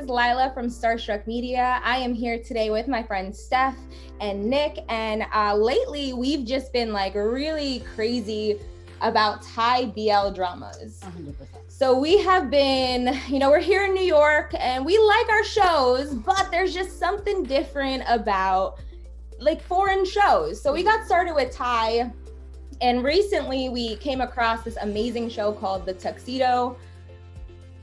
Lila from Starstruck Media. I am here today with my friends Steph and Nick, and lately we've just been like really crazy about Thai BL dramas. 100%. So we have been, we're here in New York and we like our shows, but there's just something different about like foreign shows. So we got started with Thai, and recently we came across this amazing show called The Tuxedo.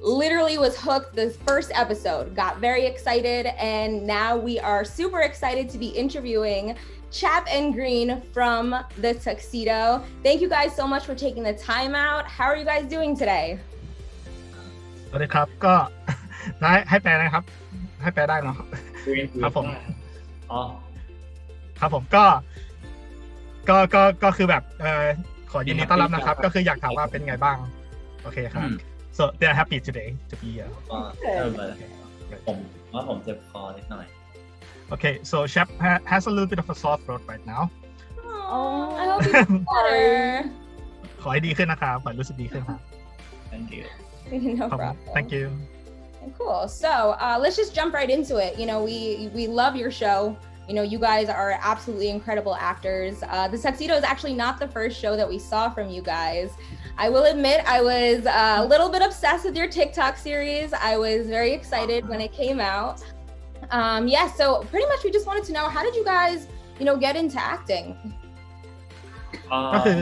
Literally was hooked the first episode, got very excited, and now we are super excited to be interviewing Chap and Green from The Tuxedo. Thank you guys so much for taking the time out. How are you guys doing today? สวัสดีครับก็ได้ให้แปลนะครับให้แปลได้เนาะครับผมครับผมก็คือแบบขอยินดีต้อนรับนะครับก็คืออยากถามว่าเป็นไงบ้างโอเคครับ so they're happy today to be here ผมเจ็บคอนิดหน่อย okay so Chef has a little bit of a sore throat right now I hope you feel better ขอให้ดีขึ้นนะครับขอให้รู้สึกดีขึ้นครับ thank you No problem. Thank you. Cool. So let's just jump right into it. We love your show. You guys are absolutely incredible actors. The Tuxedo is actually not the first show that we saw from you guys. I will admit I was a little bit obsessed with your TikTok series. I was very excited when it came out. So pretty much we just wanted to know, how did you guys, get into acting? ก็คือ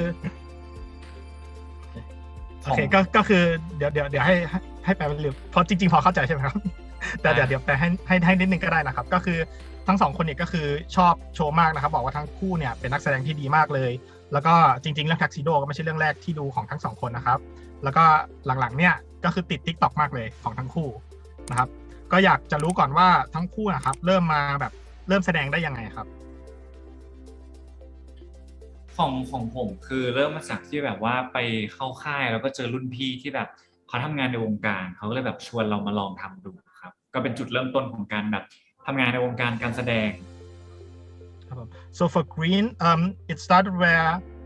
โอเคก็คือเดี๋ยวให้แปลเป็นหรือเพราะจริงๆพอเข้าใจใช่ไหมครับแต่เดี๋ยวแปลให้นิดนึงก็ได้นะครับก็คือทั้งสองคนเนี่ยก็คือชอบโชว์มากนะครับบอกว่าทั้งคู่เนี่ยเป็นนักแสดงที่ดีมากเลยแล้วก็จริงๆเรื่อง Tuxedo ก็ไม่ใช่เรื่องแรกที่ดูของทั้งสองคนนะครับแล้วก็หลังๆเนี่ยก็คือติด TikTok มากเลยของทั้งคู่นะครับก็อยากจะรู้ก่อนว่าทั้งคู่นะครับเริ่มแสดงได้ยังไงครับของผมคือเริ่มมาจากที่แบบว่าไปเข้าค่ายแล้วก็เจอรุ่นพี่ที่แบบเขาทำงานในวงการเขาก็เลยแบบชวนเรามาลองทำดูครับก็เป็นจุดเริ่มต้นของการแบบทำงานในวงการการแสดง So for Green it started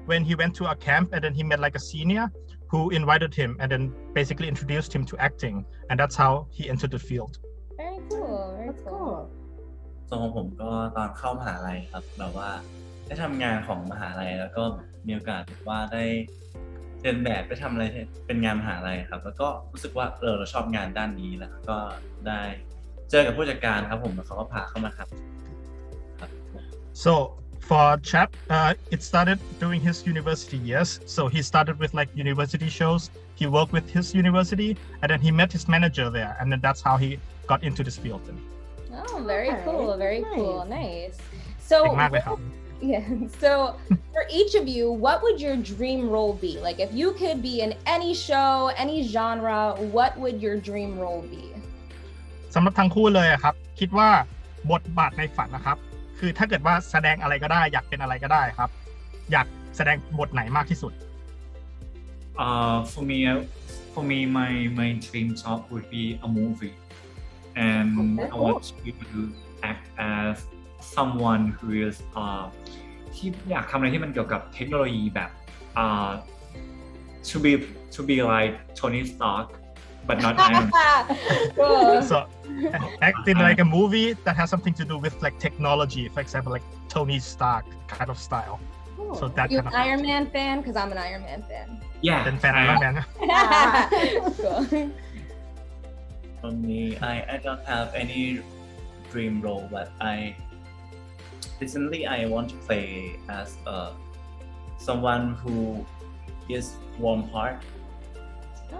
when he went to a camp and then he met like a senior who invited him and then basically introduced him to acting and that's how he entered the field Very cool. Very cool. ส่วนของผมก็ตอนเข้ามหาลัยครับแบบว่าได้ทำงานของมหาลัยแล้วก็มีโอกาสว่าได้เรียนแบบไปทำอะไรเป็นงานมหาลัยครับแล้วก็รู้สึกว่าเราชอบงานด้านนี้แล้วก็ได้เจอกับผู้จัดการครับผมแล้วเขาก็พาเข้ามาครับ So for Chap it started during his university years so he started with like university shows he worked with his university and then he met his manager there and then that's how he got into this field Oh, very cool. Very cool. Nice. So Yeah. So for each of you, what would your dream role be? Like if you could be in any show, any genre, what would your dream role be? สำหรับทั้งคู่เลยครับคิดว่าบทบาทในฝันนะครับคือถ้าเกิดว่าแสดงอะไรก็ได้อยากเป็นอะไรก็ได้ครับอยากแสดงบทไหนมากที่สุด for me my dream job would be a movie and I want to act as someone who is ที่อยากทำอะไรที่มันเกี่ยวกับเทคโนโลยีแบบ to be like Tony Stark but not Iron Man so act in like a movie that has something to do with like technology for example like Tony Stark kind of style so that You're kind an of Iron Man fan? Because I'm an Iron Man fan. yeah เป็นแฟน Iron Man Cool. for me I don't have any dream role but recently I want to play as someone who is warm heart.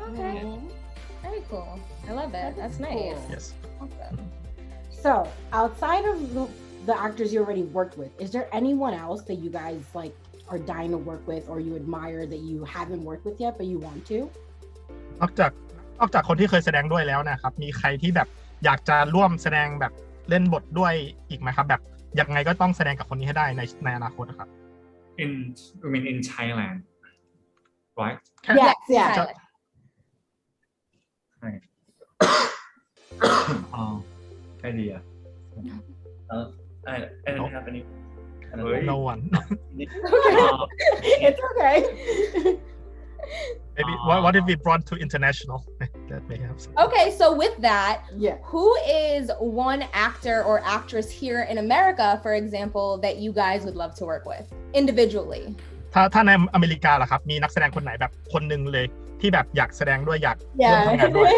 Okay. Very cool. I love it. That's nice. yes Awesome. So outside of the actors you already worked with, is there anyone else that you guys like are dying to work with or you admire that you haven't worked with yet but you want to? นอกจากคนที่เคยแสดงด้วยแล้วนะครับมีใครที่แบบอยากจะร่วมแสดงแบบเล่นบทด้วยอีกไหมครับแบบยังไงก็ต้องแสดงกับคนนี้ให้ได้ในอนาคตครับ in Thailand right Yes, yeah. idea I don't have any no one It's okay maybe what if we brought to international that may have some. Okay, so with that, Yeah. who is one actor or actress here in America, for example, that you guys would love to work with individually? ถ้าในอเมริกาล่ะครับมีนักแสดงคนไหนแบบคนหนึ่งเลยที่แบบอยากแสดงด้วยอยากร่วมทำงานด้วย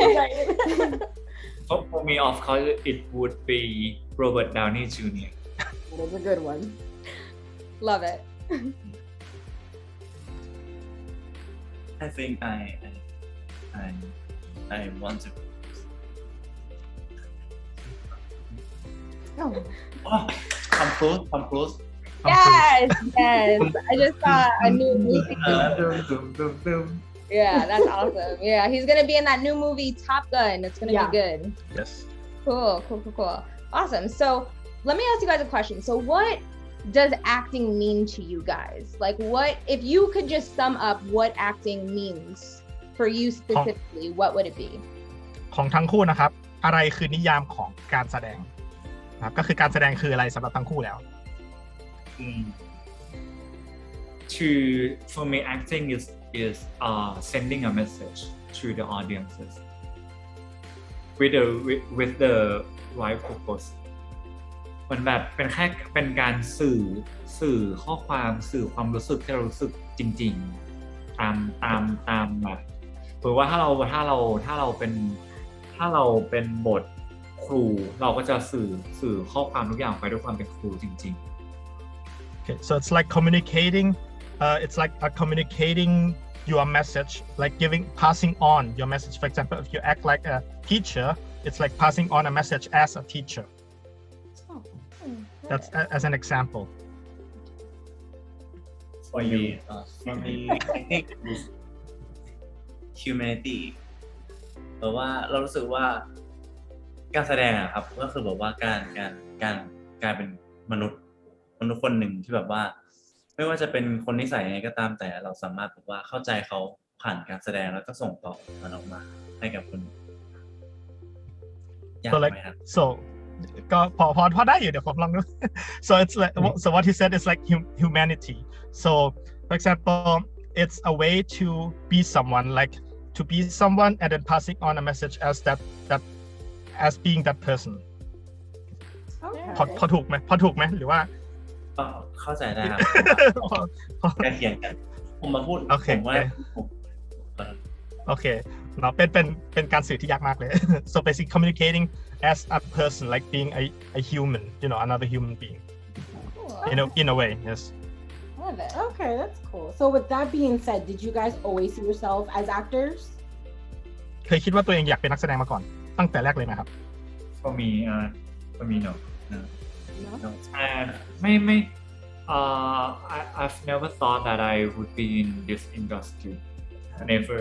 For me, of course, it would be Robert Downey Jr. That's a good one. Love it. I think I want to. Oh. Tom Cruise. Yes, yes. I just saw a new movie. Yeah, that's awesome. Yeah, he's gonna be in that new movie Top Gun. It's gonna be good. Yes. Cool. Awesome. So let me ask you guys a question. So what does acting mean to you guys? Like what, if you could just sum up what acting means for you specifically, what would it be? ของทั้งคู่นะครับอะไรคือนิยามของการแสดงนะครับก็คือการแสดงคืออะไรสำหรับทั้งคู่แล้ว For me, acting is sending a message to the audiences with the right purpose เหมือนแบบเป็นการสื่อข้อความสื่อความรู้สึกที่เรารู้สึกจริงๆตามแบบหรือว่าถ้าเราเป็นบทครูเราก็จะสื่อข้อความทุกอย่างไปด้วยความเป็นครูจริงๆOkay, so it's like communicating. It's like communicating your message, like passing on your message. For example, if you act like a teacher, it's like passing on a message as a teacher. That's as an example. For me, I think it's humanity เพราะว่าเรารู้สึกว่าการแสดงอะครับก็คือแบบว่าการเป็นมนุษย์คนหนึ่งที่แบบว่าไม่ว่าจะเป็นคนนิสัยยังไงก็ตามแต่เราสามารถแบบว่าเข้าใจเขาผ่านการแสดงแล้วก็ส่งต่อมันออกมาให้กับคนยากไหมครับ So ก็พอได้อยู่เดี๋ยวผมลองดู So it's like so what he said is like humanity. So for example, it's a way to be someone, like to be someone and then passing on a message as that as being that person. พอถูกไหมหรือว่าเข้าใจได้ครับใกล้เคียงกันผมมาพูดผมว่าโอเคเนาะเป็นการสื่อที่ยากมากเลย So basically communicating as a person, like being a human, another human being. In a way, yes. Love it. Okay, that's cool. So with that being said, did you guys always see yourself as actors? เคยคิดว่าตัวเองอยากเป็นนักแสดงมาก่อนตั้งแต่แรกเลยไหมครับ For me, no. No? Maybe I've never thought that I would be in this industry. Never.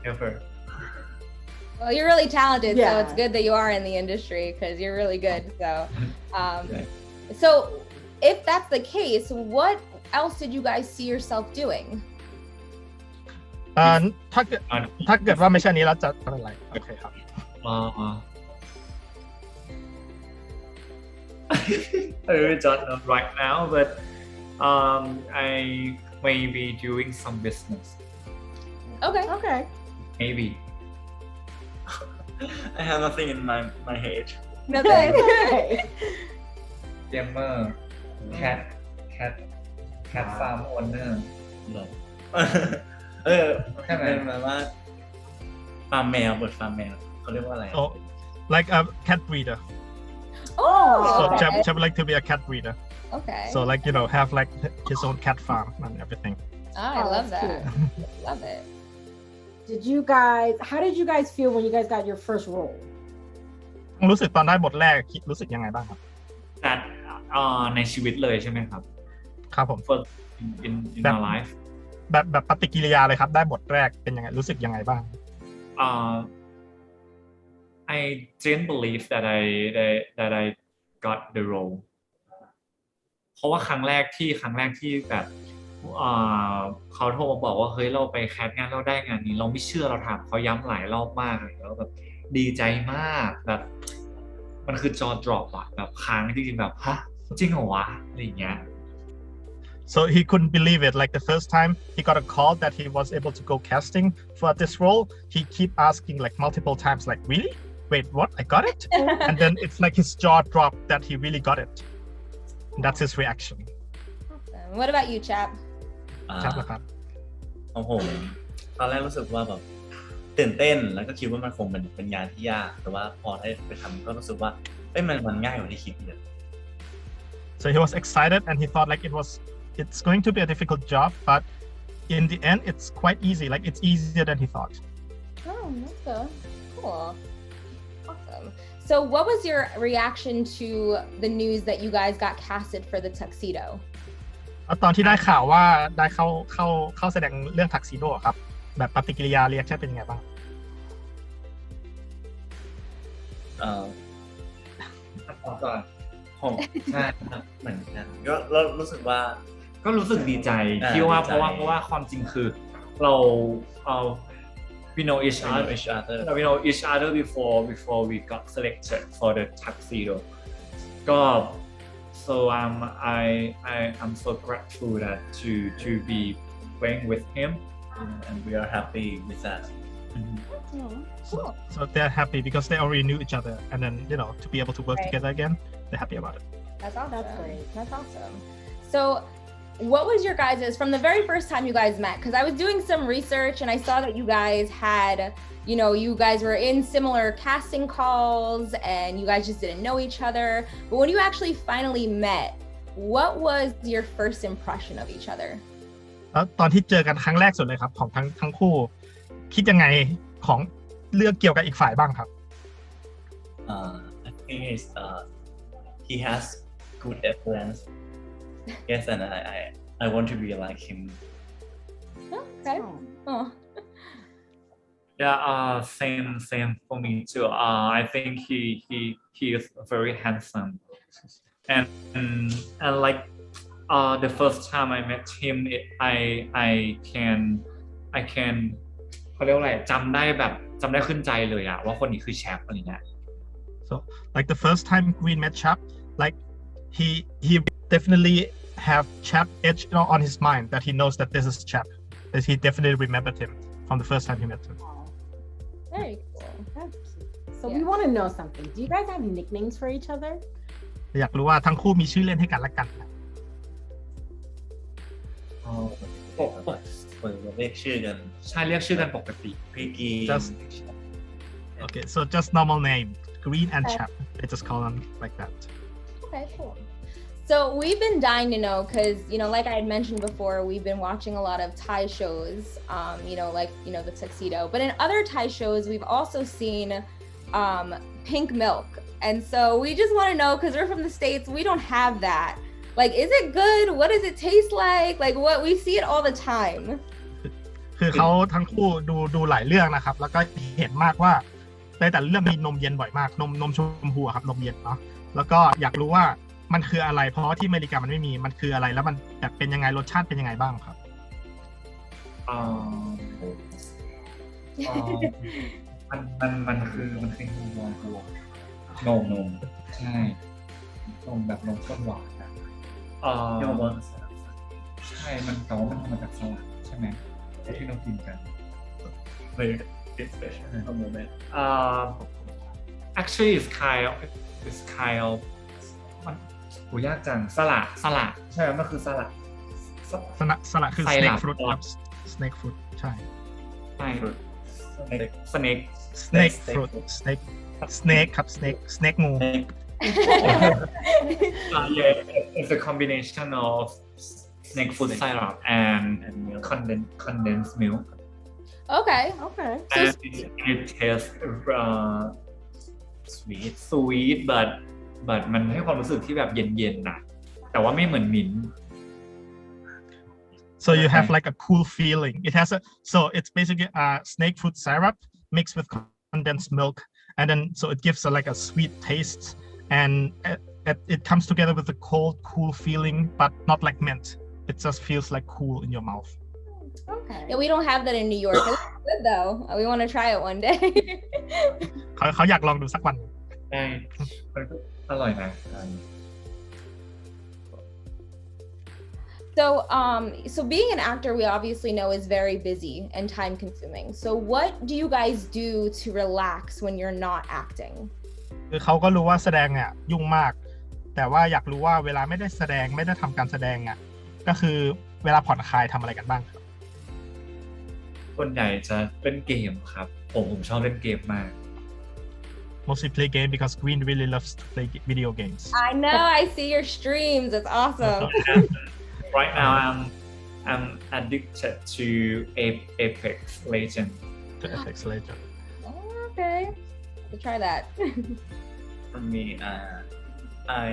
Never. Well, you're really talented, so it's good that you are in the industry because you're really good. So if that's the case, what else did you guys see yourself doing? ถ้าเกิดว่าไม่ใช่นี้แล้วจะเป็นอะไรโอเคครับ I really don't know right now, but I may be doing some business. Okay. Maybe. I have nothing in my head. Nothing. Gamer, cat farm owner. หรอใช่ไหมแบบว่าฟาร์มแมวเปิดฟาร์มแมวเขาเรียกว่าอะไร Oh, like a cat breeder. Oh. So Chap would like to be a cat breeder. Okay. So like have like his own cat farm and everything. I love that. Love it. How did you guys feel when you guys got your first role? รู้สึกตอนได้บทแรกรู้สึกยังไงบ้างครับ That ในชีวิตเลยใช่ไหมครับ ครับผม First in my life. แบบปฏิกิริยาเลยครับได้บทแรกเป็นยังไงรู้สึกยังไงบ้าง I didn't believe that I got the role เพราะว่าครั้งแรกที่แบบเขาโทรมาบอกว่าเฮ้ยเราไปแคสงานเราได้งานนี้เราไม่เชื่อเราถามเขาย้ำหลายรอบมากเลยแล้วแบบดีใจมากแบบมันคือจอ drop อะแบบค้างจริงๆแบบฮะจริงเหรอวะอะไรอย่างเงี้ย So he couldn't believe it. Like the first time he got a call that he was able to go casting for this role, he keep asking like multiple times, like, really? Wait, what? I got it? And then it's like his jaw dropped that he really got it. And that's his reaction. Awesome. What about you, Chap? ครับนะครับ ของผมตอนแรกรู้สึกว่าแบบตื่นเต้นแล้วก็คิดว่ามันคงเป็นงานที่ยากแต่ว่าพอได้ไปทำก็รู้สึกว่ามันง่ายกว่าที่คิดเลย So he was excited and he thought like it's going to be a difficult job, but in the end it's quite easy. Like it's easier than he thought. Oh, that's good. Cool. Awesome. So what was your reaction to the news that you guys got casted for the Tuxedo? ตอนที่ได้ข่าวว่าได้เข้าแสดงเรื่อง Tuxedo ครับแบบปฏิกิริยาเรียกใช่เป็นยังไงบ้างผมใช่ครับเหมือนกันก็เรารู้สึกว่า ก็รู้สึกดีใจที่ว่าเพราะว่าความจริงคือเราwe know each other before we got selected for the tuxedo ก็ so I'm so grateful that to be playing with him and we are happy with that so they're happy because they already knew each other and then to be able to work together again they're happy about it. That's awesome. That's great. That's awesome. So what was your guys' from the very first time you guys met? Because I was doing some research and I saw that you guys had, you guys were in similar casting calls and you guys just didn't know each other. But when you actually finally met, what was your first impression of each other? ตอนที่เจอกันครั้งแรกสุดเลยครับของทั้งคู่คิดยังไงของเรื่องเกี่ยวกับอีกฝ่ายบ้างครับ I think he has good influence yes and I want to be like him Okay. Oh. Yeah, same for me too. I think he is very handsome, and like the first time I met him, I can เขาเรียกว่าอะไรจำได้ขึ้นใจเลยอะว่าคนนี้คือแชปอะไรเงี้ย So like the first time Green met Chap, like he definitely have Chap etched on his mind that he knows that this is Chap, that he definitely remembered him from the first time he met him. Very cool. That's cute. So Yeah. we want to know something. Do you guys have nicknames for each other? อยากรู้ว่าทั้งคู่มีชื่อเล่นให้กันและกันนะ เรียกชื่อกัน ใช่เรียกชื่อกันปกติ พี่กี Okay, so just normal name, Green and Chap. They just call them like that. Okay, cool. So we've been dying to know because, like I had mentioned before, we've been watching a lot of Thai shows, the Tuxedo. But in other Thai shows, we've also seen pink milk. And so we just want to know, because we're from the States, we don't have that. Like, is it good? What does it taste like? Like, what we see it all the time. คือเขาทั้งคู่ดูหลายเรื่องนะครับแล้วก็เห็นมากว่าในแต่เรื่องมีนมเย็นบ่อยมากนมชมพูครับนมเย็นเนาะแล้วก็อยากรู้ว่ามันคืออะไรเพราะที่อเมริกามันไม่มีมันคืออะไรแล้วมันแบบเป็นยังไงรสชาติเป็นยังไงบ้างครับมันคือนมใช่นมแบบนมข้นหวานใช่มันแต่ว่ามันมาจากสลัดใช่ไหมที่เรากินกัน very special a moment actually it's kind of มันโหยากจังสลัดใช่ไหมมันคือสลัดคือ snake fruit ครับ snake fruit ใช่ snake fruit snake ครับ snake งู yeah it's a combination of snake fruit syrup and condensed milk Okay. So and it tastes sweet but มันให้ความรู้สึกที่แบบเย็นๆนะแต่ว่าไม่เหมือนมิ้นท์ So you have like a cool feeling. So it's basically snake fruit syrup mixed with condensed milk, and then so it gives like a sweet taste, and it comes together with a cool feeling, but not like mint. It just feels like cool in your mouth. Okay. Yeah, we don't have that in New York. It's good though. We want to try it one day. เขาอยากลองดูสักวัน ได้มันก็อร่อยนะ So So being an actor, we obviously know is very busy and time consuming. So what do you guys do to relax when you're not acting? คือเขาก็รู้ว่าแสดงเนี่ยยุ่งมากแต่ว่าอยากรู้ว่าเวลาไม่ได้แสดงไม่ได้ทำการแสดงอ่ะก็คือเวลาผ่อนคลายทำอะไรกันบ้างครับ ส่วนใหญ่จะเล่นเกมครับผมชอบเล่นเกมมาก mostly play game because Green really loves to play video games. I know, I see your streams. It's awesome. Right now I'm addicted to Apex Legends. To Apex Legends. Oh, okay. We'll try that. For me, I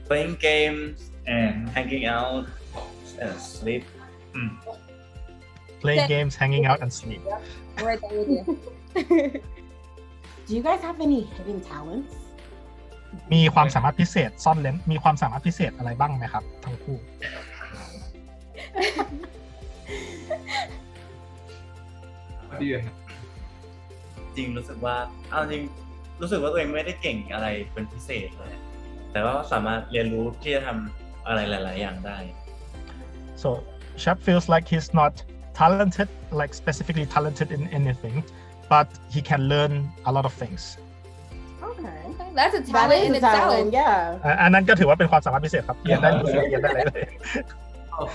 playing games and hanging out and sleep. Playing games, hanging out, and sleep. We're right there with you. Do you guys have any hidden talents? มีความสามารถพิเศษซ่อนเร้นมีความสามารถพิเศษอะไรบ้างไหมครับทั้งคู่ What do you have? จริงรู้สึกว่ารู้สึกว่าตัวเองไม่ได้เก่งอะไรเป็นพิเศษเลยแต่ว่าสามารถเรียนรู้ที่จะทำอะไรหลายๆอย่างได้ So Chap feels like he's not talented, like specifically talented in anything, but he can learn a lot of things. Okay. That's a That talent is in a itself. talent, yeah. อันนั้นก็ถือว่าเป็นความสามารถพิเศษครับเรียนได้รู้สึกเรียนได้อะไรเลย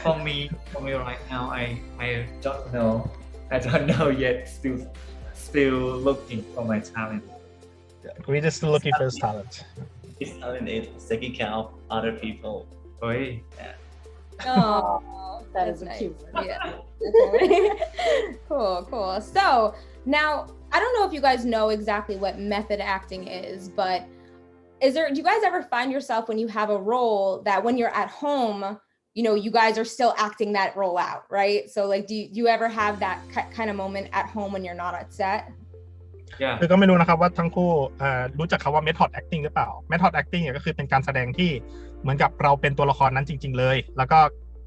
For me right now I don't know yet. Still looking for my talent. We're just still looking for his talent. His talent is taking care of other people. เฮ้ย Oh, That that's is a nice. cute one. Yeah. Definitely. Cool. So now, I don't know if you guys know exactly what method acting is, but do you guys ever find yourself when you have a role that when you're at home, you guys are still acting that role out, right? So like, do you ever have that kind of moment at home when you're not at set? Yeah. คือก็ไม่รู้นะครับว่าทั้งคู่รู้จักคำว่า method acting หรือเปล่า method acting เนี่ยก็คือเป็นการแสดงที่เหมือนกับเราเป็นตัวละครนั้นจริงๆเลยแล้วก็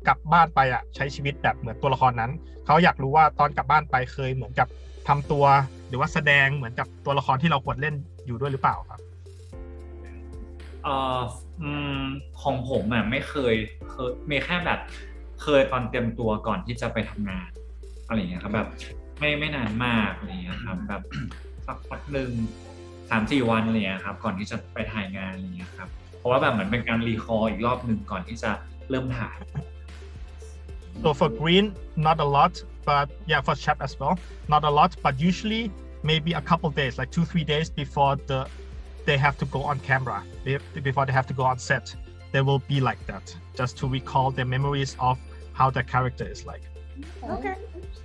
กลับบ้านไปใช้ชีวิตแบบเหมือนตัวละครนั้นเขาอยากรู้ว่าตอนกลับบ้านไปเคยเหมือนกับทำตัวหรือว่าแสดงเหมือนกับตัวละครที่เราควรเล่นอยู่ด้วยหรือเปล่าครับ ของผมไม่เคยมีแค่แบบเคยตอนเตรียมตัวก่อนที่จะไปทำงานอะไรอย่างเงี้ยครับแบบไม่นานมากอะไรอย่างเงี้ยครับแบบสักพักหนึ่ง 3-4 วันอะไรอย่างเงี้ยครับก่อนที่จะไปถ่ายงานอะไรอย่างเงี้ยครับเพราะว่าแบบเหมือนเป็นการรีคอร์อีกรอบหนึ่งก่อนที่จะเริ่มถ่าย So for Green not a lot but yeah for Chap as well not a lot but usually maybe a couple days like 2-3 days before they have to go on camera before they have to go on set they will be like that just to recall their memories of how the character is like. Okay.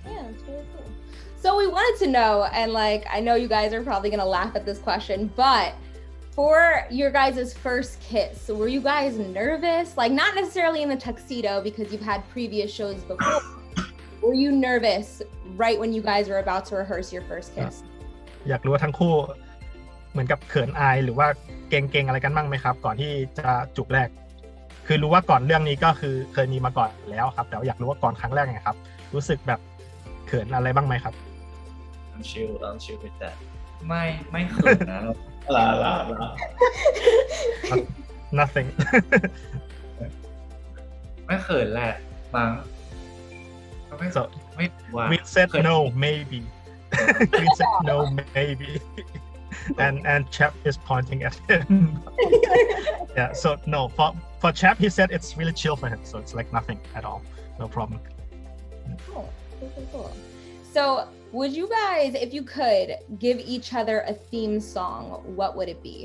Yeah, it's really cool. So we wanted to know, and like I know you guys are probably gonna laugh at this question, but for your guys' first kiss, were you guys nervous? Like not necessarily in the tuxedo because you've had previous shows before. Were you nervous right when you guys were about to rehearse your first kiss? อยากรู้ว่าทั้งคู่เหมือนกับเขินอายหรือว่าเก่งๆอะไรกันบ้างไหมครับก่อนที่จะจูบแรกคือรู้ว่าก่อนเรื่องนี้ก็คือเคยมีมาก่อนแล้วครับแต่อยากรู้ว่าก่อนครั้งแรกไงครับรู้สึกแบบเขินอะไรบ้างไหมครับ I'm chill with that. ไม่เขินนะ Nothing. ไม่เขินแหละมั้ง So ไม่ว่า we said no maybe. We said no maybe. And Chap is pointing at him. Yeah, so no for Chap he said it's really chill for him so it's like nothing at all no problem. Cool. So would you guys, if you could, give each other a theme song, what would it be?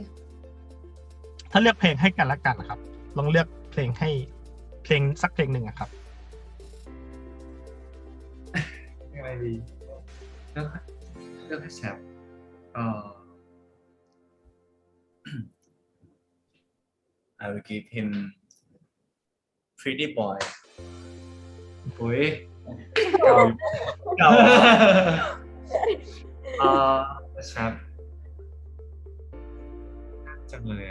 ถ้าเลือกเพลงให้กันและกันนะครับลองเลือกเพลงให้เพลงสักเพลงหนึ่งครับ อะไรดีเลือกให้แชปI will give him Pretty Boy. โอ้ยแชปจังเลย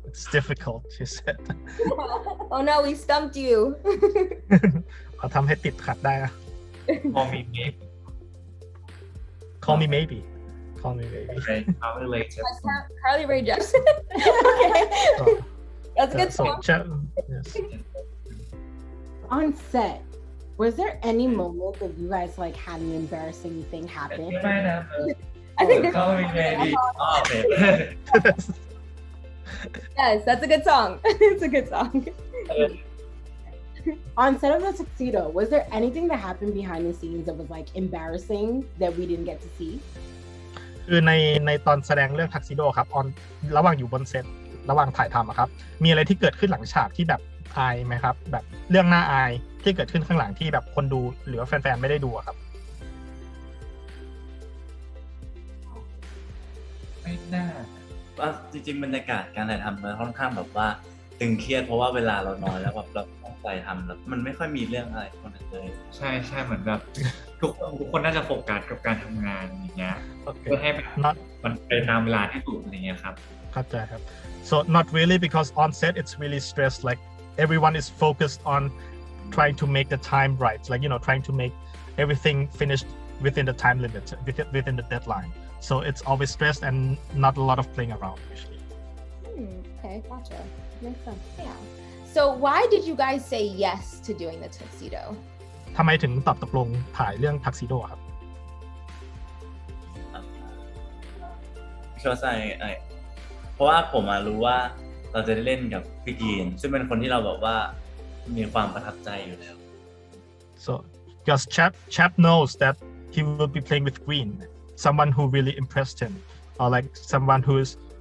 It's difficult she said. Oh no, we stumped you. เขาทำให้ติดขัดได้นะ Call me maybe Call me maybe Call me maybe Carly Rae Jepsen Carly Rae Jepsen. Okay. That's a good so song. yes. On set, was there any moment that you guys like had an embarrassing thing happen? ไม่นะ I think there's เขามีเมดี อ๋อโอเค yes, that's a good song. It's a good song. On set of the Tuxedo, was there anything that happened behind the scenes that was like embarrassing that we didn't get to see? คือในตอนแสดงเรื่องทักซิโดครับระหว่างอยู่บนเซตระหว่างถ่ายทำอะครับมีอะไรที่เกิดขึ้นหลังฉากที่แบบอายไหมครับแบบเรื่องน่าอายที่เกิดขึ้นข้างหลังที่แบบคนดูหรือว่าแฟนๆไม่ได้ดูอะครับ ไม่น่า ว่าจริงๆบรรยากาศการถ่ายทำมันค่อนข้างแบบว่าตึงเครียดเพราะว่าเวลาเราน้อยแล้วแบบเราต้องไปทำแล้วมันไม่ค่อยมีเรื่องอะไรคนนั้นเลย ใช่ใช่เหมือนแบบทุกคนน่าจะโฟกัสกับการทำงานอย่างเงี้ยเพื่อให้แบบ not มันไปตามเวลาที่ถูกอะไรเงี้ยครับ เข้าใจครับ so not really because on set it's really stressed like everyone is focused on trying to make the time right like trying to make everything finished within the time limit within the deadline so it's always stressed and not a lot of playing around usually. Okay, gotcha. Makes sense. Yeah. So why did you guys say yes to doing the tuxedo? ทำไมถึงตอบตกลงถ่ายเรื่องทักซิโดครับ because I เพราะว่าผมรู้ว่าเราจะได้เล่นกับพี่กรีนซึ่งเป็นคนที่เราแบบว่ามีความประทับใจอยู่แล้ว so because Chap knows that he will be playing with Green someone who really impressed him or like someone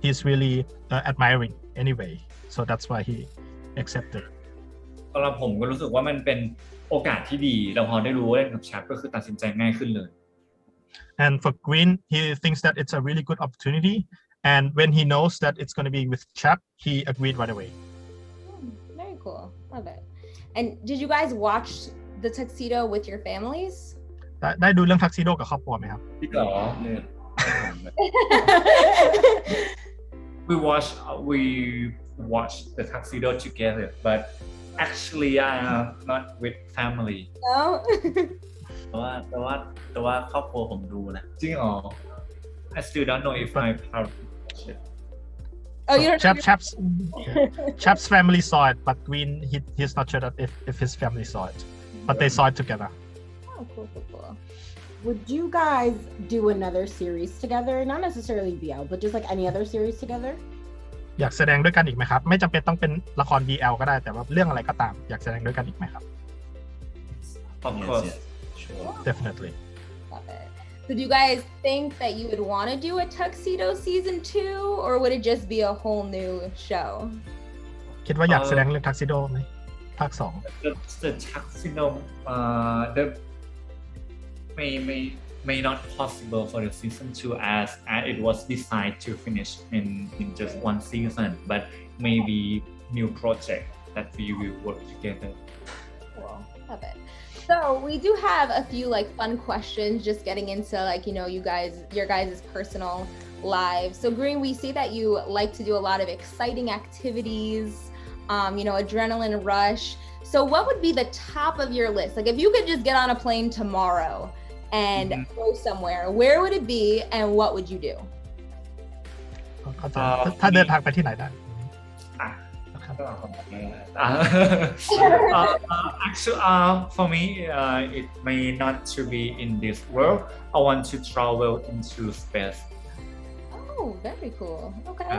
he's really admiring anyway so that's why he accepted สำหรับผมก็รู้สึกว่ามันเป็นโอกาสที่ดีเราพอได้รู้ว่าเล่นกับแชปก็คือตัดสินใจง่ายขึ้นเลย and for Green he thinks that it's a really good opportunity and when he knows that it's going to be with Chap he agreed right away. Very cool. Love it. And did you guys watch the tuxedo with your families? ได้ดูเรื่องทักซิโดกับครอบครัวไหมครับ พี่เหรอ we watch the tuxedo together but actually I am not with family No. แต่ว่าครอบครัวผมดูนะ จริงเหรอ I still don't know if my parents watch it Oh, you don't. Chap's family saw it but Green he's not sure that if his family saw it but they saw it together. Oh, cool. Would you guys do another series together? Not necessarily BL, but just like any other series together? อยากแสดงด้วยกันอีกไหมครับไม่จำเป็นต้องเป็นละคร BL ก็ได้แต่ว่าเรื่องอะไรก็ตามอยากแสดงด้วยกันอีกไหมครับ of course Yes, sure. definitely Love it. So do you guys think that you would want to do a tuxedo season 2 or would it just be a whole new show? คิดว่าอยากแสดงเรื่องทักซิโดไหมภาค the tuxedo the may not possible for the season 2 as it was designed to finish in just one season but maybe new project that we will work together. Cool. Love it. So we do have a few like fun questions just getting into like your guys' personal lives. So Green, we see that you like to do a lot of exciting activities, adrenaline rush. So what would be the top of your list? Like if you could just get on a plane tomorrow and go somewhere, where would it be and what would you do? ถ้าเดินทางไปที่ไหนได้ Actually, for me, it may not to be in this world. I want to travel into space. Oh, very cool. Okay.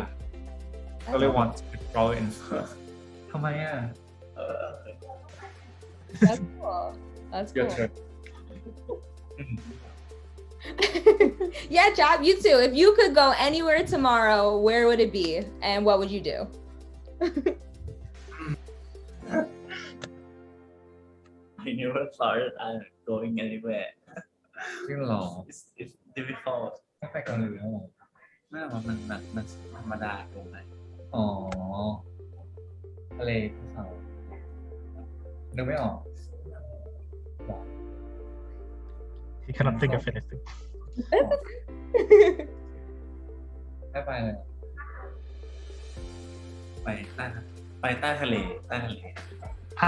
I really want to travel in space. ทำไมอ่ะ That's cool. That's Your cool. turn. Yeah, Chap, you too. If you could go anywhere tomorrow, where would it be and what would you do? I never thought I'm going anywhere. จริงเหรอ It's difficult. ไม่ไปเกาหลีแล้วเหรอ ไม่ว่ามันธรรมดาเกินไป อ๋อทะเลภูเขานึกไม่ออก he cannot think of anything ไม่ไปเลย ไปใต้ทะเล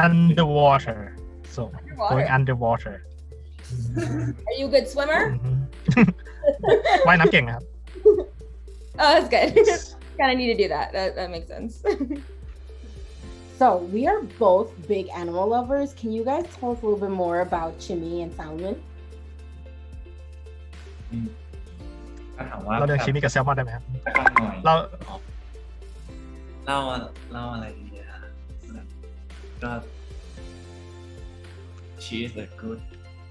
underwater so going underwater Are you a good swimmer? ว่ายน้ำเก่งนะครับ Oh, that's good. Kind of need to do that. That makes sense. So we are both big animal lovers. Can you guys tell us a little bit more about Chimmy and Salmon? ถ้าถามว่า เราเรื่องชิมิกับแซลมอนได้ไหมครับ ฟังหน่อย เรา เล่าอะไรดีอะก็ she is a good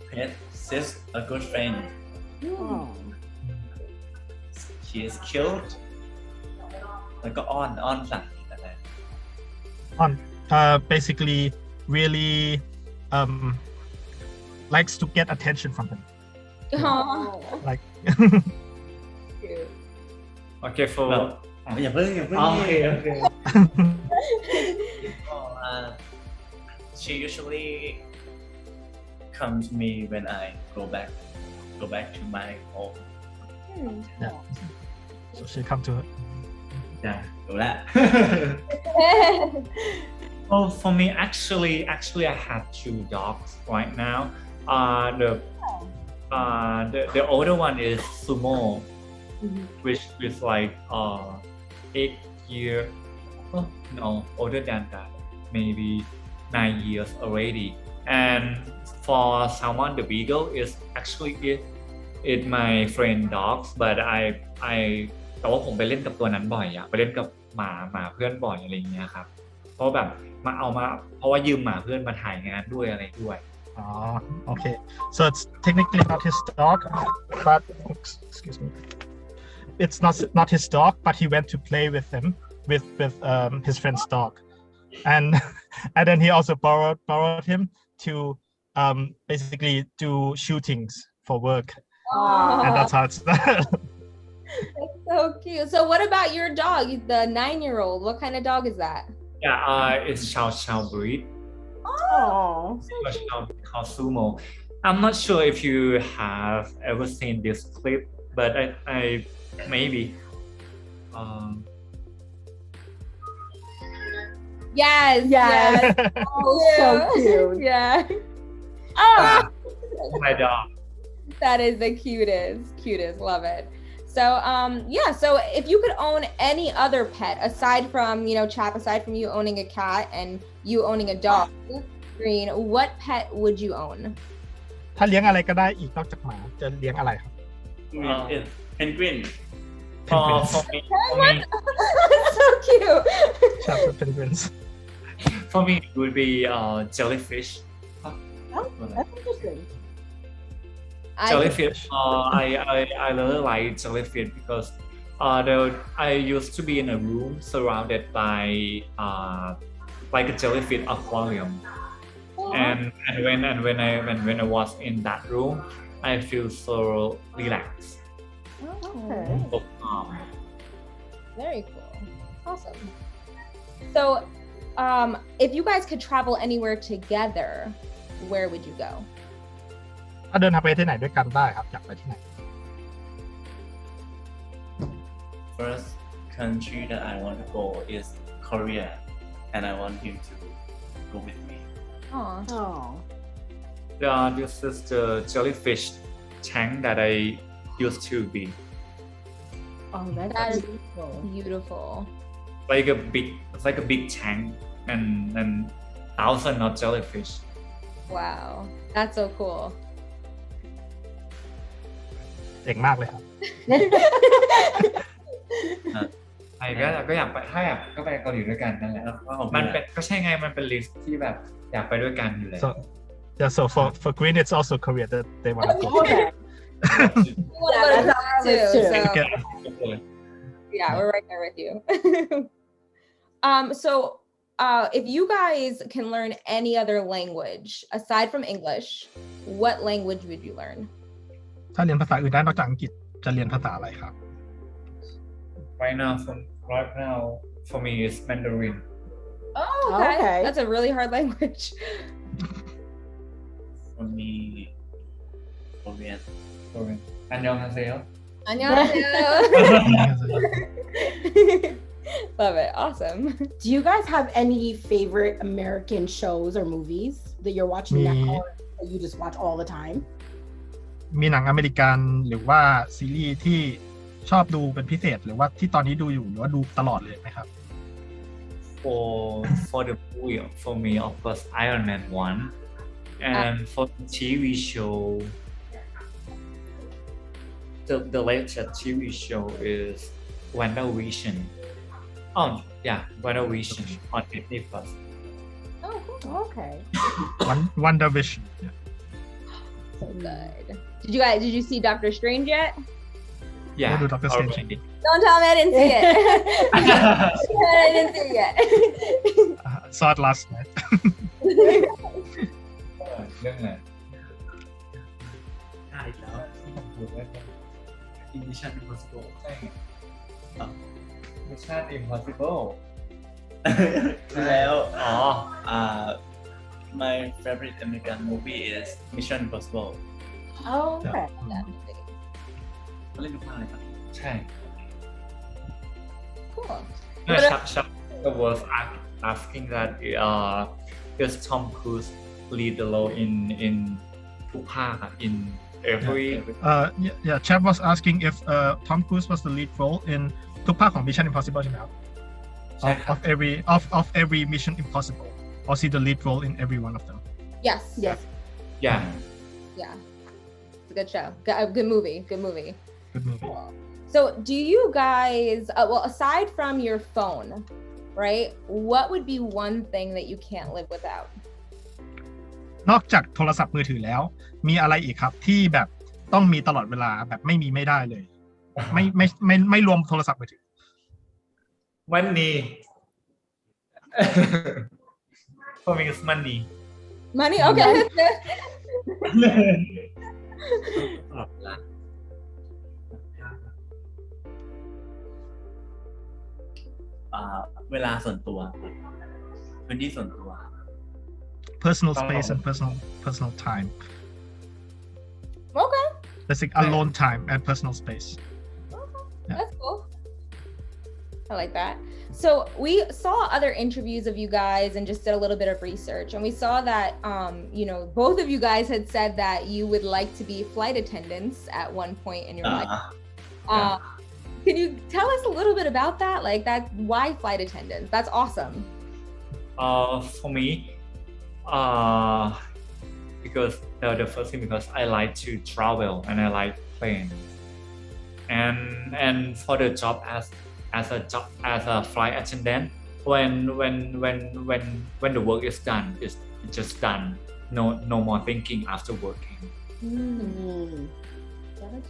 pet sis a good friend Oh. she is cute แล้วก็อ้อนสัตว์อะไร on basically really likes to get attention from him Aw, like cute. โอเค for แบบอย่าเพิ่ง โอเค she usually come to me when I go back to my home yeah so she come to her จ้ะ ดูแล Oh, for me, actually, I have 2 dogs right now. The older one is Sumo, which is like 8 years. Oh, no, older than that, maybe 9 years already. And for Salmon, the beagle is actually it my friend dogs, but I แต่ว่าผมไปเล่นกับตัวนั้นบ่อยอะไปเล่นกับหมาเพื่อนบ่อยอะไรอย่างเงี้ยครับ เพราะแบบเพราะว่ายืมหมาเพื่อนมาถ่ายงานด้วยอะไรด้วย okay so it's technically not his dog but excuse me it's not his dog but he went to play with him with his friend's dog and and then he also borrowed him to basically do shootings for work and that's how it's done That's so cute. So what about your dog, the 9-year-old? What kind of dog is that? Yeah, it's Chow breed. Oh. It's called Sumo. I'm not sure if you have ever seen this clip, but I maybe. Yes. Yes. Oh, So cute. Yeah. Oh, My dog. that is the cutest. Love it. So yeah, so if you could own any other pet aside from, Chap, aside from you owning a cat and you owning a dog, Green, what pet would you own? ถ้าเลี้ยงอะไรก็ได้อีกนอกจากหมาจะเลี้ยงอะไรครับ penguin For me, So cute. Chapter penguins for me, it would be jellyfish. Oh, that's interesting. Jellyfish. I really like jellyfish because I used to be in a room surrounded by like a jellyfish aquarium, and when I was in that room, I feel so relaxed. Okay. So calm. Very cool. Awesome. So if you guys could travel anywhere together, where would you go? ถ้าเดินทางไปที่ไหนด้วยกันได้ครับอยากไปที่ไหน first country that I want to go is Korea and I want him to go with me Aw. Oh. This is the jellyfish tank that I used to be. Oh, That that's is beautiful. Beautiful. It's like a big tank and thousands of jellyfish. Wow. That's so cool. เจ๋งมากเลยครับ ก็อยากไปถ้าอยากก็ไปเกาหลีด้วยกันนั่นแหละ แล้วก็ของ มันเป็นก็ใช่ไงมันเป็นลิสต์ที่แบบอยากไปด้วยกันอยู่แล้ว so yeah so for Green it's also Korea that they want to go Okay. We want to go to Yeah, Korea that's too. true. So Okay. yeah, we're right there with you. So if you guys can learn any other language aside from English, what language would you learn? ถ้าเรียนภาษาอื่นได้นอกจากอังกฤษจะเรียนภาษาอะไรครับ Right now for me is Mandarin. Oh, okay. Okay. That's a really hard language. for me Korean 안녕하세요. 안녕하세요. Love it. Awesome. Do you guys have any favorite American shows or movies that you're watching Me- now or that you just watch all the time? มีหนังอเมริกันหรือว่าซีรีส์ที่ชอบดูเป็นพิเศษหรือว่าที่ตอนนี้ดูอยู่หรือว่าดูตลอดเลยไหมครับ for the movie, for me, of course, Iron Man 1. And for the TV show, the latest TV show is WandaVision. Oh, yeah, WandaVision on Disney Plus. Oh, cool. Okay. Wonder Vision. Yeah. So good. Did you see Doctor Strange yet? Yeah, Go to Doctor Strange. already. Don't tell me I didn't see it. I didn't see it yet. Saw it last night. เรื่องอะไร ได้แล้วดูได้ไหม Mission Impossible ใช่ไง Mission Impossible แล้ว อ๋อ my favorite American movie is Mission Impossible Oh, okay. เขาเล่นทุกภาคเลยครับ ใช่ Cool. No, Chuck was asking that does Tom Cruise lead the role in ทุกภาคอะ in every Chap was asking if Tom Cruise was the lead role in ทุกภาคของ Mission Impossible ใช่ไหมครับ ใช่ครับ of every Mission Impossible or see the lead role in every one of them. Yes. Yes. yeah Yeah. It's a good show. Good movie. Good movie. Good movie. So, do you guys, well, aside from your phone, right? What would be one thing that you can't live without? นอกจากโทรศัพท์มือถือแล้ว มีอะไรอีกครับที่แบบต้องมีตลอดเวลาแบบไม่มีไม่ได้เลย ไม่รวมโทรศัพท์มือถือ money for me it's money Money? Okay. ตลอดเวลาเวลาส่วนตัวพื้นที่ส่วนตัว personal space and personal time. Okay. Basic alone time and personal space. That's cool. I like that. So we saw other interviews of you guys and just did a little bit of research, and we saw that both of you guys had said that you would like to be flight attendants at one point in your life. Can you tell us a little bit about that? Like that, why flight attendants? That's awesome. For me because the first thing because I like to travel and I like planes and for the job as a flight attendant when the work is done it's just done no more thinking after working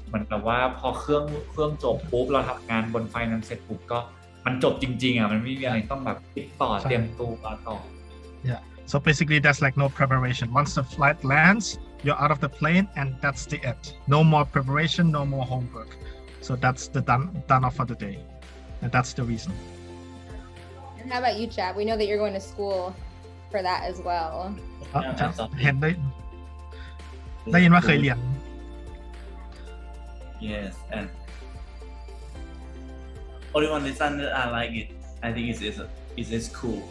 เหมือนกับว่าพอเครื่องจบปุ๊บเราทำงานบนไฟนั้นเสร็จปุ๊บก็มันจบจริงๆอ่ะมันไม่มีอะไรต้องแบบติดต่อเตรียมตัวต่อ Yeah. So basically, there's like no preparation. Once the flight lands, you're out of the plane, and that's the end. No more preparation, no more homework. So that's the done off for the day, and that's the reason. And how about you, Chap? We know that you're going to school for that as well. เห็นได้ยินว่าเคยเรียน Yes, and only one reason that I like it, I think it's cool.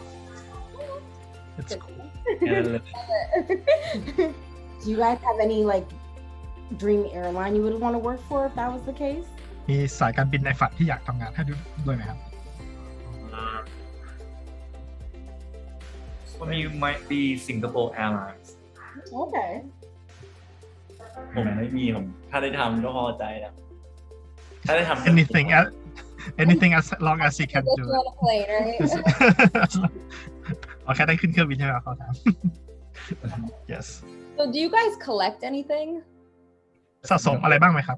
It's cool. Do you guys have any like dream airline you would want to work for if that was the case? มีสายการบินในฝันที่อยากทำงานให้ด้วยไหมครับ For me might be Singapore Airlines Okay. ผมไม่มีผมถ้าได้ทำก็พอใจแล้วถ้าได้ทำ anything as long as he can Get do you on a plane, right? it. แค่ได้ขึ้นเครื่องบินใช่ไหมครับเขาถาม Yes. So do you guys collect anything? สะสมอะไรบ้างไหมครับ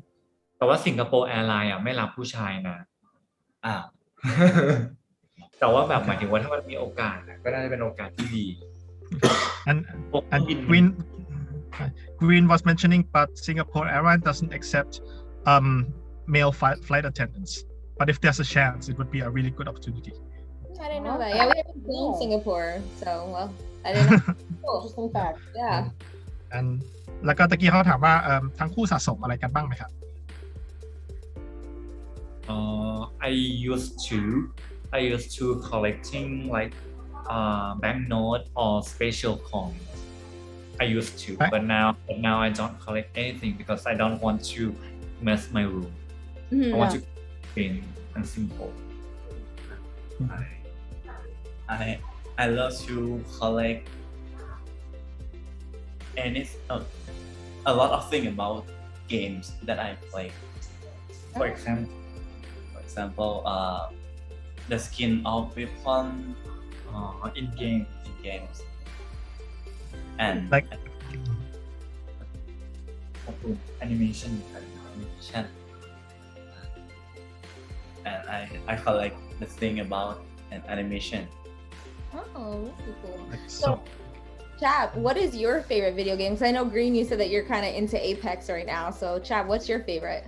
แต่ว่าสิงคโปร์แอร์ไลน์อ่ะไม่รับผู้ชายนะ แต่ว่าแบบหมายถึงว่าถ้ามันมีโอกาสก็น่าจะเป็นโอกาสที่ดี and Green was mentioning, but Singapore Airlines doesn't accept male flight attendants. But if there's a chance, it would be a really good opportunity. I didn't know that. Yeah, we haven't been in Singapore, so well, I didn't know. Cool. Interesting fact. Yeah. And แล้วก็ตะกี้เขาถามว่าทั้งคู่สะสมอะไรกันบ้างไหมครับ I used to collecting like banknote or special coins. I used to, but now I don't collect anything because I don't want to mess my room. I want to clean and simple. I love to collect any a lot of things about games that I play. for example For example, the skin of weapon in game in games, and Like- การ์ตูน animation animation. And I collect the thing about an animation. Oh, really cool. Like So, so Chap, what is your favorite video game? Because I know Green, you said that you're kind of into Apex right now. So, Chap, what's your favorite?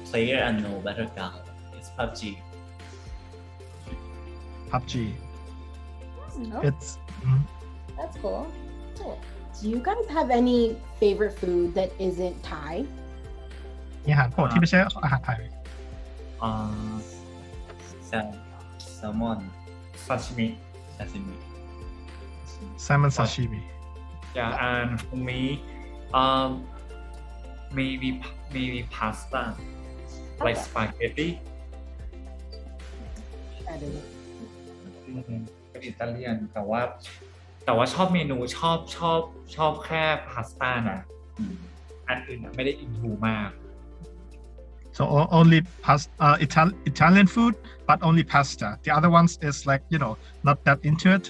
Player unknown battleground. It's PUBG. PUBG Oh, it's that's cool. Cool. Do you guys have any favorite food that isn't Thai? มีอาหารโปรดที่ไม่ใช่อาหารไทย Salmon, sashimi sashimi. Salmon sashimi yeah and for me maybe pasta like spaghetti เป็นอิตาเลียนแต่ว่าชอบเมนูชอบแค่พาสต้านะอันอื่นไม่ได้อินทูมาก so only Italian food but only pasta the other ones is like not that into it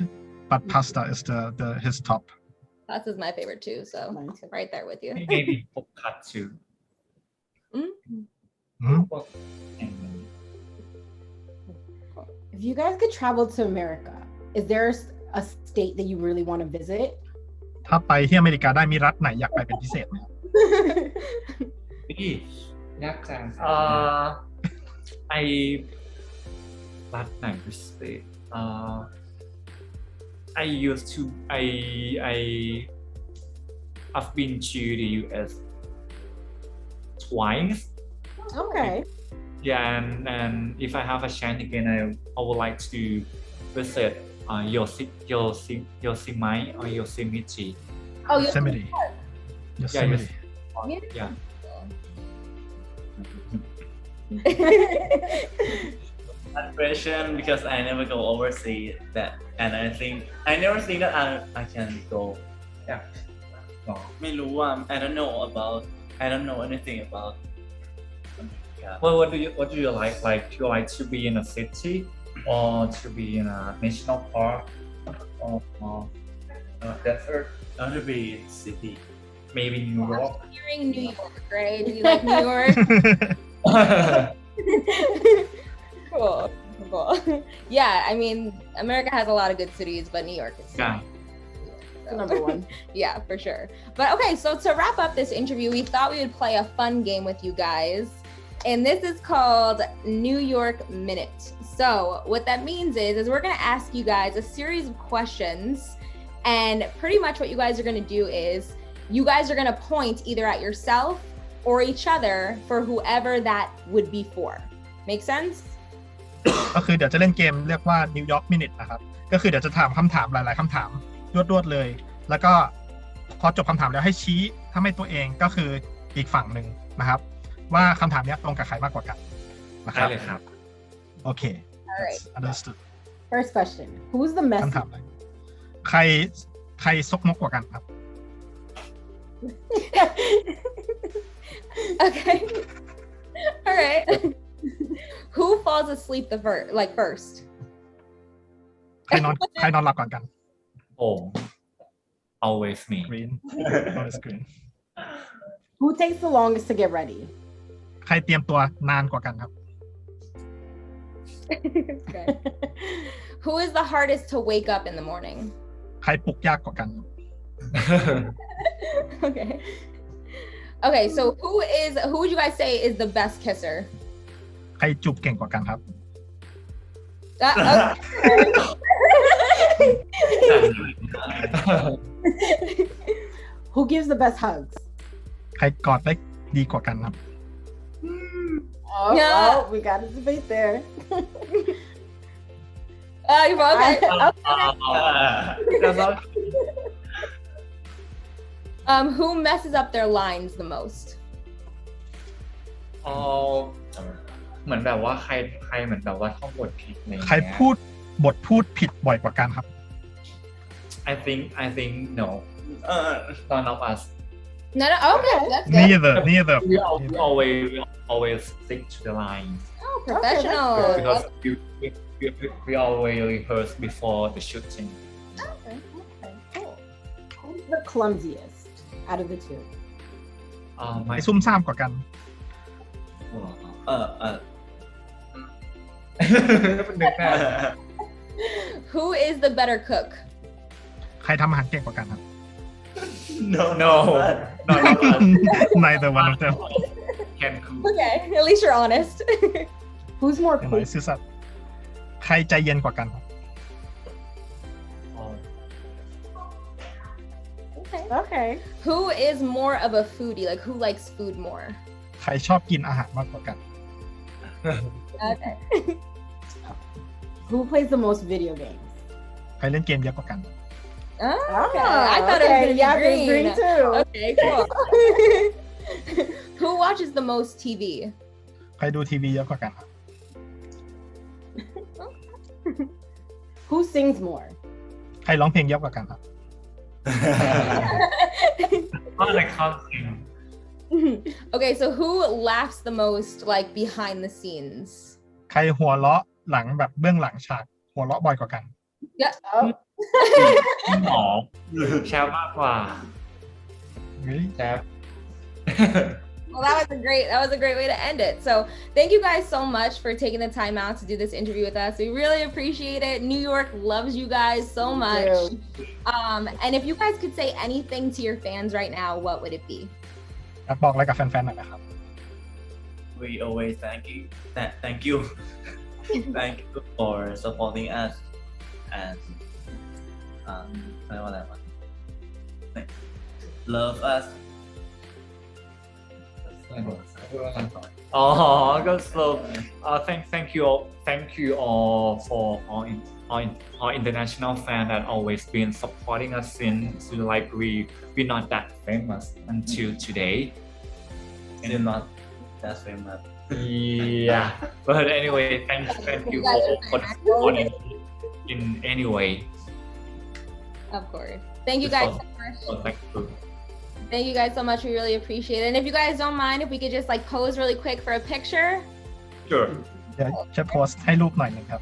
but pasta is the his top Pasta is my favorite too. So, Nice. right there with you. maybe พวกคัตชู Mm. Mhm. พวก If you guys could travel to America, is there a state that you really want to visit? ถ้าไปที่อเมริกาได้มีรัฐไหนอยากไปเป็นพิเศษไหม นี่ยากจังไอรัฐไหนพิเศษI've been to the US twice. Okay. Yeah, and if I have a chance again, I would like to visit Yosemite or Yosemite. Oh, Yosemite Yosemite Yeah. That question because I never go overseas that, and I never think that I can go. Yeah. No. ไม่รู้ว่า I don't know anything about America. Well, what do you like? Like, do you like to be in a city or to be in a national park or desert? I want to be in city. Maybe New York. Hearing New York, right? Do you like New York? Cool. Yeah, I mean, America has a lot of good cities, but New York is Yeah. Number one. Yeah, for sure. But okay, so to wrap up this interview, we thought we would play a fun game with you guys. And this is called New York Minute. So what that means is we're going to ask you guys a series of questions. And pretty much what you guys are going to do is you guys are going to point either at yourself or each other for whoever that would be for. Make sense? ก็คือเดี๋ยวจะเล่นเกมเรียกว่า New York Minute นะครับก็คือเดี๋ยวจะถามคำถามหลายๆคำถามรวดๆเลยแล้วก็พอจบคำถามแล้วให้ชี้ถ้าไม่ตัวเองก็คืออีกฝั่งหนึ่งนะครับว่าคำถามนี้ตรงกับใครมากกว่ากันนะครับ ได้เลยครับ โอเค Alright. understood First question. Who's the คำ messy? ถามอะไรใครซกมกกว่ากันครับ Okay. All right. Who falls asleep first? ใครนอนหลับก่อนกัน ผม always me. Green always green Who takes the longest to get ready? ใครเตรียมตัวนานกว่ากันครับ Okay. Who is the hardest to wake up in the morning? ใครปลุกยากกว่ากัน Okay. Okay, so who would you guys say is the best kisser? ใครจูบเก่งกว่ากันครับ Who gives the best hugs? ใครกอดได้ดีกว่ากันครับ Oh, Yeah. oh, we got a debate there. You're okay. That's all. Who messes up their lines the most? เหมือนแบบว่าใครเหมือนแบบว่าท่องบทผิดอะไรอย่าง ใคร เงี้ย พูด บทพูดผิดบ่อยกว่ากันครับ I think no. None of us. No, no, okay, that's good. neither We always stick to the lines Oh, professional. Okay, because we always rehearse before the shooting. Okay, cool. Who's the clumsiest out of the two? ไอ้ซุ่มซ่ามกว่ากัน นึกหน้า Who is the better cook? ใครทำอาหารเก่งกว่ากันครับ no None of us neither one of them can cook. Okay, at least you're honest. Who's more อย่างไร patient? ซื่อสัตย์ใครใจเย็นกว่ากันครับ Okay. Okay. Who is more of a foodie? Like who likes food more? ใครชอบกินอาหารมากกว่ากัน Okay. Who plays the most video games? ใครเล่นเกมเยอะกว่ากัน Oh, okay. I thought it was gonna be yeah, green. green too. Okay, cool. Who watches the most TV? ใครดูทีวีเยอะกว่ากันครับ Who sings more? ใครร้องเพลงเยอะกว่ากันครับ Not like something. Okay, so who laughs the most like behind the scenes? ใครหัวเราะหลังแบบเบื้องหลังฉากหัวเราะบ่อยกว่ากัน Yeah. Oh. หมอแชร์มากกว่า Really? แชร์ Well, that was a great way to end it. So thank you guys so much for taking the time out to do this interview with us. We really appreciate it. New York loves you guys so much. And if you guys could say anything to your fans right now, what would it be? อยากบอกอะไรกับแฟนๆหน่อยนะครับ we always thank you thank you for supporting us and เรียกว่าอะไรวะ love us อ๋อก็ so thank you all for our international fan that always been supporting us since like we're not that famous until today. still not that famous Yeah, but anyway, thank you for the support in any way. Of course. Thank you guys so much. So thank you. Thank you guys so much. We really appreciate it. And if you guys don't mind, if we could just like pose really quick for a picture. Sure. เดี๋ยวจะโพสต์ให้รูปหน่อยหนึงครับ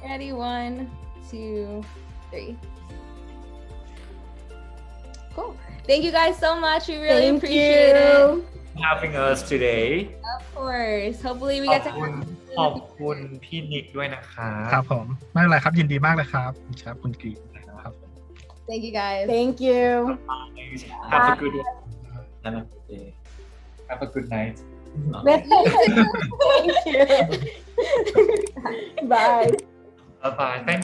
Ready? 1, 2, 3. Cool. Thank you guys so much. We really Thank appreciate you. it. Having us today. Of course. Hopefully we ขอ get บ to คุณพี่นิกด้วยนะคะ ครับผมไม่เป็นไรครับยินดีมากเลยครับคุณกรีนครับ Thank you guys. Thank you. Have a good have a good day have a good night. Thank you. Bye. Bye bye. Thank